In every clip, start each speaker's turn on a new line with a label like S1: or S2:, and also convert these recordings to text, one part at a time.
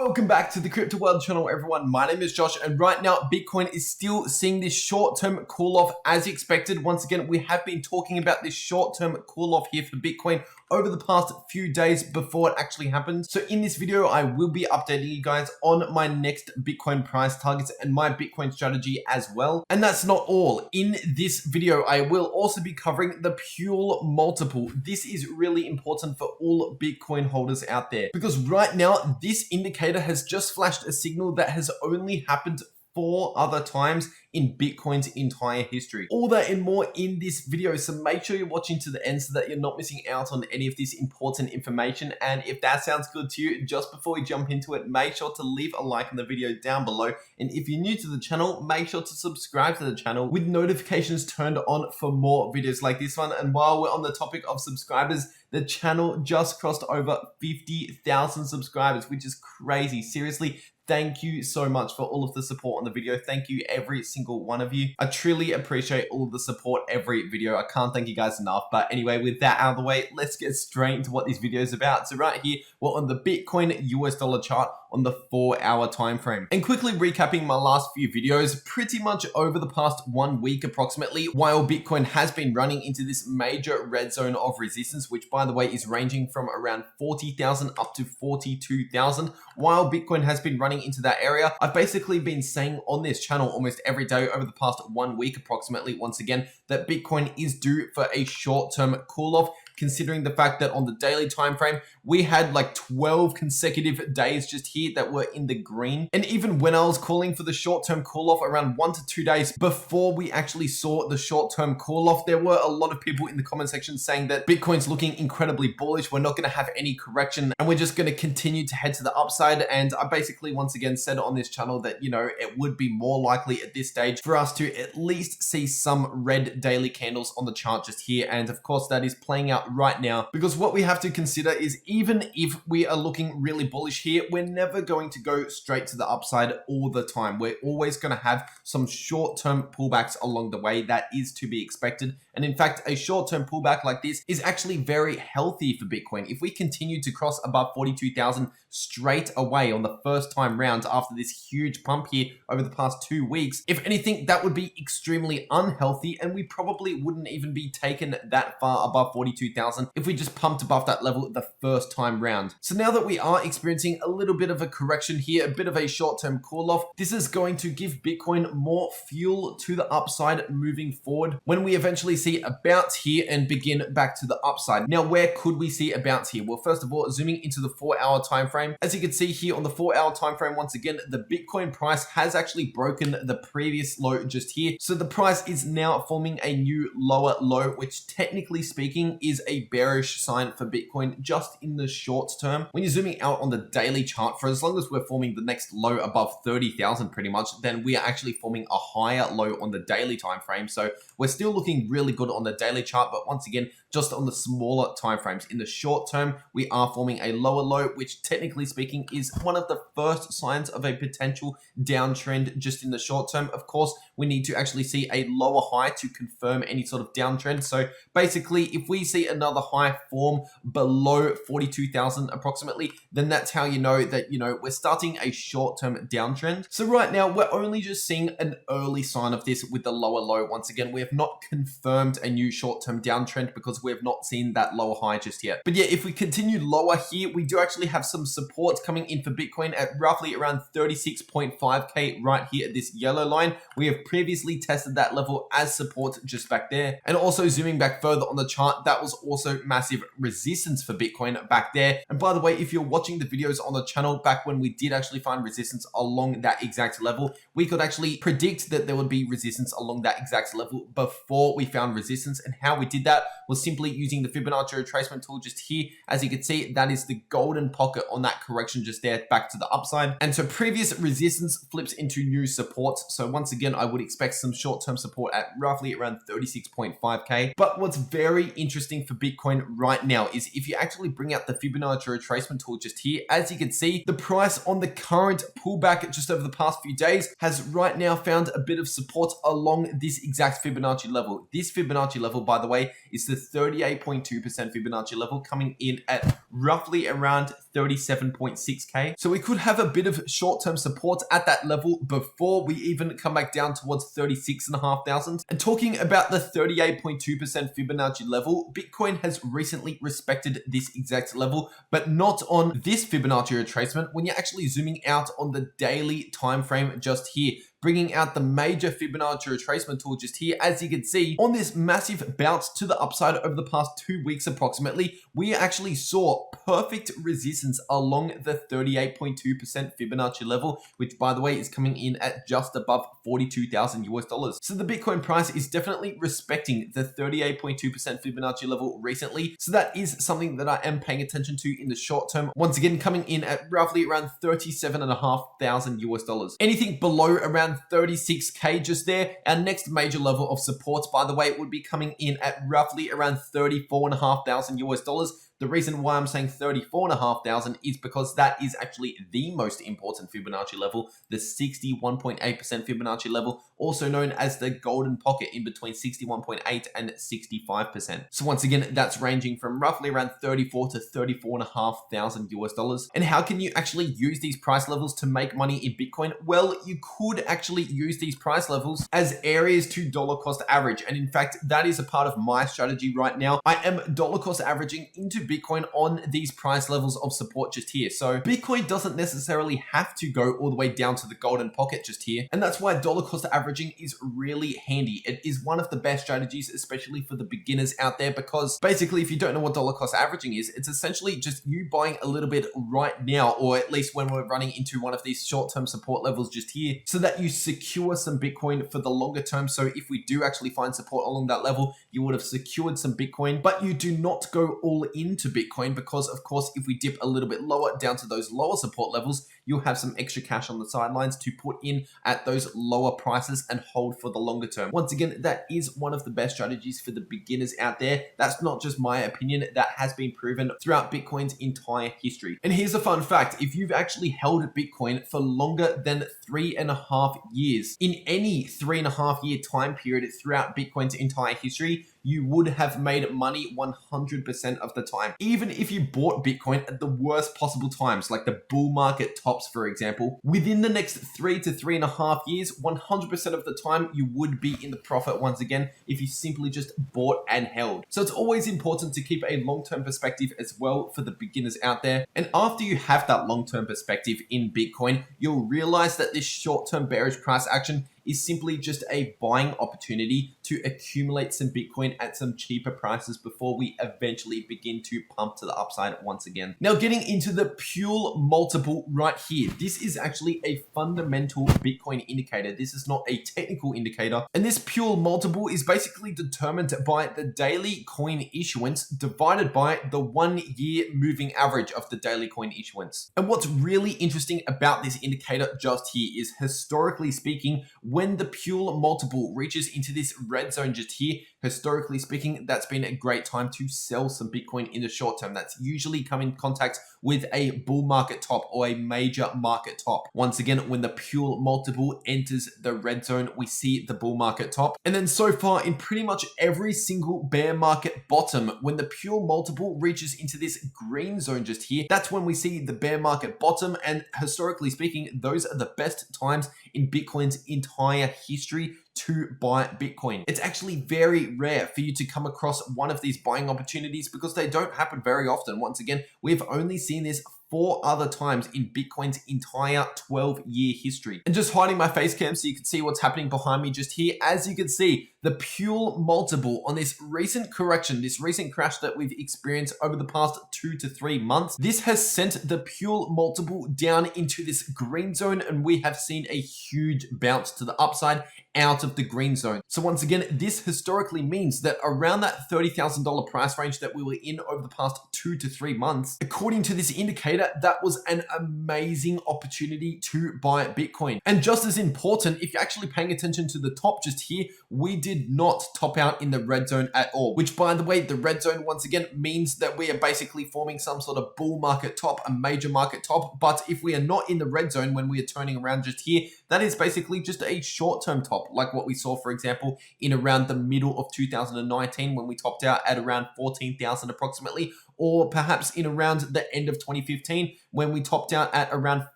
S1: Welcome back to the Crypto World channel, everyone. My name is Josh, and right now, Bitcoin is still seeing this short-term cool-off as expected. Once again, we have been talking about this short-term cool-off here for Bitcoin over the past few days before it actually happened. So in this video, I will be updating you guys on my next Bitcoin price targets and my Bitcoin strategy as well. And that's not all. In this video, I will also be covering the Puell Multiple. This is really important for all Bitcoin holders out there because right now, this indicator has just flashed a signal that has only happened 4 other times in Bitcoin's entire history. All that and more in this video, so make sure you're watching to the end so that you're not missing out on any of this important information. And if that sounds good to you, just before we jump into it, make sure to leave a like on the video down below. And if you're new to the channel, make sure to subscribe to the channel with notifications turned on for more videos like this one. And while we're on the topic of subscribers, the channel just crossed over 50,000 subscribers, which is crazy. Seriously, thank you so much for all of the support on the video. Thank you, every single one of you. I truly appreciate all of the support every video. I can't thank you guys enough. But anyway, with that out of the way, let's get straight into what this video is about. So right here, we're on the Bitcoin US dollar chart on the 4-hour time frame. And quickly recapping my last few videos, pretty much over the past 1 week approximately, while Bitcoin has been running into this major red zone of resistance, which by the way is ranging from around 40,000 up to 42,000. While Bitcoin has been running into that area, I've basically been saying on this channel almost every day over the past 1 week approximately, once again, that Bitcoin is due for a short-term cool-off, considering the fact that on the daily time frame, we had like 12 consecutive days just here that were in the green. And even when I was calling for the short-term cool-off around 1 to 2 days before we actually saw the short-term cool-off, there were a lot of people in the comment section saying that Bitcoin's looking incredibly bullish. We're not going to have any correction and we're just going to continue to head to the upside. And I basically once again said on this channel that, you know, it would be more likely at this stage for us to at least see some red daily candles on the chart just here. And of course, that is playing out right now, because what we have to consider is even if we are looking really bullish here, we're never going to go straight to the upside all the time. We're always going to have some short-term pullbacks along the way. That is to be expected. And in fact, a short-term pullback like this is actually very healthy for Bitcoin. If we continue to cross above 42,000 straight away on the first time round after this huge pump here over the past 2 weeks, if anything, that would be extremely unhealthy, and we probably wouldn't even be taken that far above 42,000 if we just pumped above that level the first time round. So now that we are experiencing a little bit of a correction here, a bit of a short-term cool-off, this is going to give Bitcoin more fuel to the upside moving forward when we eventually see a bounce here and begin back to the upside. Now, where could we see a bounce here? Well, first of all, zooming into the 4-hour time frame, as you can see here on the 4-hour time frame, once again, the Bitcoin price has actually broken the previous low just here. So the price is now forming a new lower low, which technically speaking is a bearish sign for Bitcoin just in the short term. When you're zooming out on the daily chart, for as long as we're forming the next low above 30,000 pretty much, then we are actually forming a higher low on the daily time frame. So we're still looking really good on the daily chart, but once again, just on the smaller time frames. In the short term, we are forming a lower low, which technically speaking is one of the first signs of a potential downtrend just in the short term. Of course, we need to actually see a lower high to confirm any sort of downtrend. So basically, if we see another high form below 42,000 approximately, then that's how you know that, you know, we're starting a short-term downtrend. So right now, we're only just seeing an early sign of this with the lower low. Once again, we have not confirmed a new short-term downtrend because we have not seen that lower high just yet. But yeah, if we continue lower here, we do actually have some support coming in for Bitcoin at roughly around 36.5K right here at this yellow line. We have previously tested that level as support just back there. And also zooming back further on the chart, that was also massive resistance for Bitcoin back there. And by the way, if you're watching the videos on the channel back when we did actually find resistance along that exact level, we could actually predict that there would be resistance along that exact level before we found resistance. And how we did that was simply using the Fibonacci retracement tool just here. As you can see, that is the golden pocket on that correction just there back to the upside. And so previous resistance flips into new supports. So once again, I would expect some short-term support at roughly around 36.5K. But what's very interesting for Bitcoin right now is if you actually bring out the Fibonacci retracement tool just here, as you can see, the price on the current pullback just over the past few days has right now found a bit of support along this exact Fibonacci level. This Fibonacci level, by the way, is the 38.2% Fibonacci level, coming in at roughly around 37.6k. So we could have a bit of short-term support at that level before we even come back down towards 36,500. And talking about the 38.2% Fibonacci level, Bitcoin has recently respected this exact level, but not on this Fibonacci retracement when you're actually zooming out on the daily time frame just here, bringing out the major Fibonacci retracement tool just here. As you can see, on this massive bounce to the upside over the past 2 weeks approximately, we actually saw perfect resistance along the 38.2% Fibonacci level, which by the way is coming in at just above 42,000 US dollars. So the Bitcoin price is definitely respecting the 38.2% Fibonacci level recently. So that is something that I am paying attention to in the short term. Once again, coming in at roughly around 37,500 US dollars. Anything below around 36k just there, our next major level of support, by the way, would be coming in at roughly around 34,500 US dollars. The reason why I'm saying 34,500 is because that is actually the most important Fibonacci level, the 61.8% Fibonacci level, also known as the golden pocket in between 61.8 and 65%. So once again, that's ranging from roughly around 34 to 34,500 US dollars. And how can you actually use these price levels to make money in Bitcoin? Well, you could actually use these price levels as areas to dollar cost average. And in fact, that is a part of my strategy right now. I am dollar cost averaging into Bitcoin on these price levels of support just here. So Bitcoin doesn't necessarily have to go all the way down to the golden pocket just here. And that's why dollar cost averaging is really handy. It is one of the best strategies, especially for the beginners out there, because basically if you don't know what dollar cost averaging is, it's essentially just you buying a little bit right now, or at least when we're running into one of these short-term support levels just here, so that you secure some Bitcoin for the longer term. So if we do actually find support along that level, you would have secured some Bitcoin, but you do not go all into Bitcoin because, of course, if we dip a little bit lower down to those lower support levels, you'll have some extra cash on the sidelines to put in at those lower prices and hold for the longer term. Once again, that is one of the best strategies for the beginners out there. That's not just my opinion. That has been proven throughout Bitcoin's entire history. And here's a fun fact. If you've actually held Bitcoin for longer than 3.5 years, in any 3.5 year time period throughout Bitcoin's entire history, you would have made money 100% of the time. Even if you bought Bitcoin at the worst possible times, like the bull market tops, for example, within the next 3 to 3.5 years, 100% of the time, you would be in the profit once again if you simply just bought and held. So it's always important to keep a long-term perspective as well for the beginners out there. And after you have that long-term perspective in Bitcoin, you'll realize that this short-term bearish price action is simply just a buying opportunity to accumulate some Bitcoin at some cheaper prices before we eventually begin to pump to the upside once again. Now, getting into the Puell multiple right here, this is actually a fundamental Bitcoin indicator. This is not a technical indicator. And this Puell multiple is basically determined by the daily coin issuance divided by the 1 year moving average of the daily coin issuance. And what's really interesting about this indicator just here is, historically speaking, when the Puell multiple reaches into this red zone just here, historically speaking, that's been a great time to sell some Bitcoin in the short term. That's usually come in contact with a bull market top or a major market top. Once again, when the Puell multiple enters the red zone, we see the bull market top. And then so far in pretty much every single bear market bottom, when the Puell multiple reaches into this green zone just here, that's when we see the bear market bottom. And historically speaking, those are the best times in Bitcoin's entire history to buy Bitcoin. It's actually very rare for you to come across one of these buying opportunities because they don't happen very often. Once again, we've only seen this 4 other times in Bitcoin's entire 12-year history. And just hiding my face cam so you can see what's happening behind me just here. As you can see, the Puell multiple on this recent correction, this recent crash that we've experienced over the past 2 to 3 months, this has sent the Puell multiple down into this green zone, and we have seen a huge bounce to the upside out of the green zone. So once again, this historically means that around that $30,000 price range that we were in over the past 2 to 3 months, according to this indicator, later, that was an amazing opportunity to buy Bitcoin. And just as important, if you're actually paying attention to the top just here, we did not top out in the red zone at all, which by the way, the red zone once again means that we are basically forming some sort of bull market top, a major market top. But if we are not in the red zone when we are turning around just here, that is basically just a short-term top, like what we saw, for example, in around the middle of 2019 when we topped out at around 14,000 approximately, or perhaps in around the end of 2015 when we topped out at around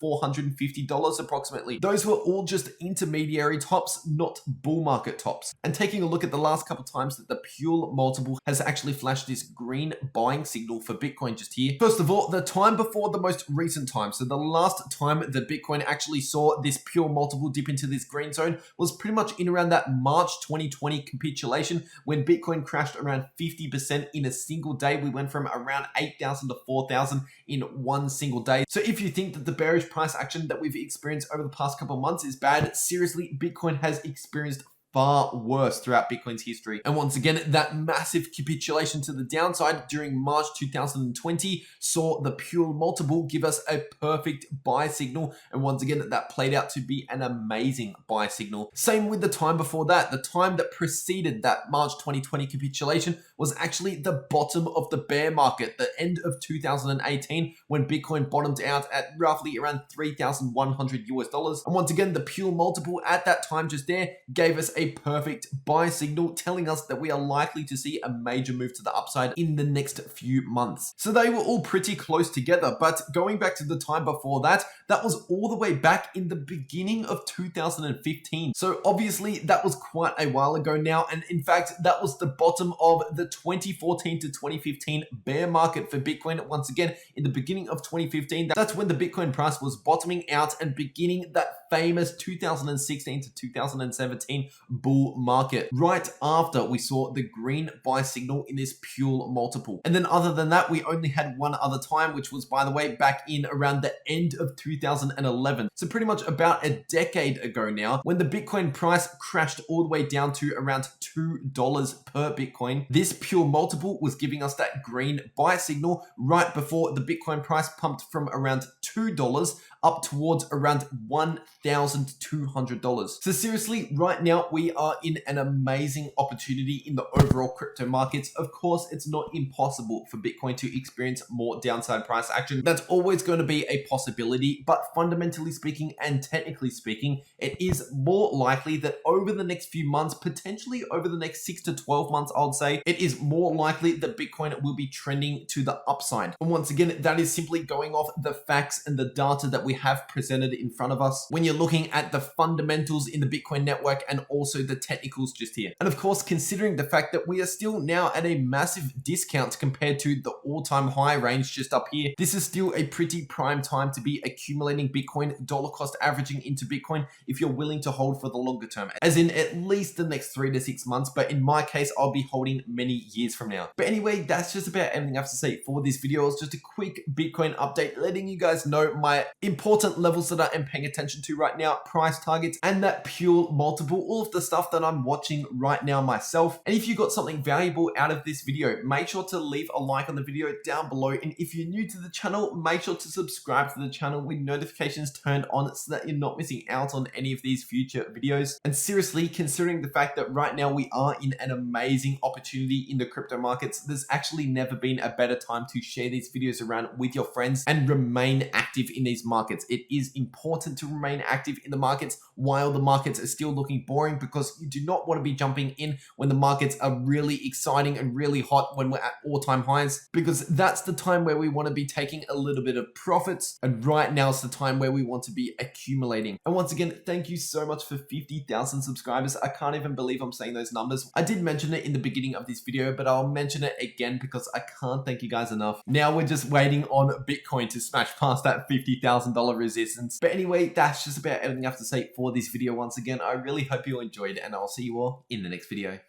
S1: $450 approximately. Those were all just intermediary tops, not bull market tops. And taking a look at the last couple times that the Puell multiple has actually flashed this green buying signal for Bitcoin just here. First of all, the time before the most recent time, so the last time that Bitcoin actually saw this Puell multiple dip into this green zone was pretty much in around that March 2020 capitulation when Bitcoin crashed around 50% in a single day. We went from around 8,000 to 4,000 in one single day. So if you think that the bearish price action that we've experienced over the past couple of months is bad, seriously, Bitcoin has experienced far worse throughout Bitcoin's history. And once again, that massive capitulation to the downside during March 2020 saw the Puell multiple give us a perfect buy signal. And once again, that played out to be an amazing buy signal. Same with the time before that. The time that preceded that March 2020 capitulation was actually the bottom of the bear market, the end of 2018, when Bitcoin bottomed out at roughly around 3,100 US dollars. And once again, the Puell multiple at that time just there gave us a perfect buy signal, telling us that we are likely to see a major move to the upside in the next few months. So they were all pretty close together, but going back to the time before that, that was all the way back in the beginning of 2015. So obviously that was quite a while ago now. And in fact, that was the bottom of the 2014 to 2015 bear market for Bitcoin. Once again, in the beginning of 2015, that's when the Bitcoin price was bottoming out and beginning that famous 2016 to 2017 bull market, right after we saw the green buy signal in this Puell multiple. And then other than that, we only had one other time, which was, by the way, back in around the end of 2011. So pretty much about a decade ago now, when the Bitcoin price crashed all the way down to around $2 per Bitcoin. This Puell multiple was giving us that green buy signal right before the Bitcoin price pumped from around $2 up towards around $1,200. So seriously, right now we are in an amazing opportunity in the overall crypto markets. Of course, it's not impossible for Bitcoin to experience more downside price action. That's always going to be a possibility, but fundamentally speaking and technically speaking, it is more likely that over the next few months, potentially over the next 6 to 12 months, I would say, it is more likely that Bitcoin will be trending to the upside. And once again, that is simply going off the facts and the data that we have presented in front of us when you're looking at the fundamentals in the Bitcoin network and also the technicals just here. And of course, considering the fact that we are still now at a massive discount compared to the all-time high range just up here, this is still a pretty prime time to be accumulating Bitcoin, dollar cost averaging into Bitcoin if you're willing to hold for the longer term, as in at least the next 3 to 6 months. But in my case, I'll be holding many years from now. But anyway, that's just about everything I have to say for this video. It's just a quick Bitcoin update, letting you guys know my important levels that I am paying attention to right now, price targets, and that Puell multiple, all of the stuff that I'm watching right now myself. And if you got something valuable out of this video, make sure to leave a like on the video down below. And if you're new to the channel, make sure to subscribe to the channel with notifications turned on so that you're not missing out on any of these future videos. And seriously, considering the fact that right now we are in an amazing opportunity in the crypto markets, there's actually never been a better time to share these videos around with your friends and remain active in these markets. It is important to remain active in the markets while the markets are still looking boring, because you do not want to be jumping in when the markets are really exciting and really hot when we're at all-time highs, because that's the time where we want to be taking a little bit of profits. And right now is the time where we want to be accumulating. And once again, thank you so much for 50,000 subscribers. I can't even believe I'm saying those numbers. I did mention it in the beginning of this video, but I'll mention it again because I can't thank you guys enough. Now we're just waiting on Bitcoin to smash past that $50,000 resistance. But anyway, that's just about everything I have to say for this video. Once again, I really hope you enjoyed, and I'll see you all in the next video.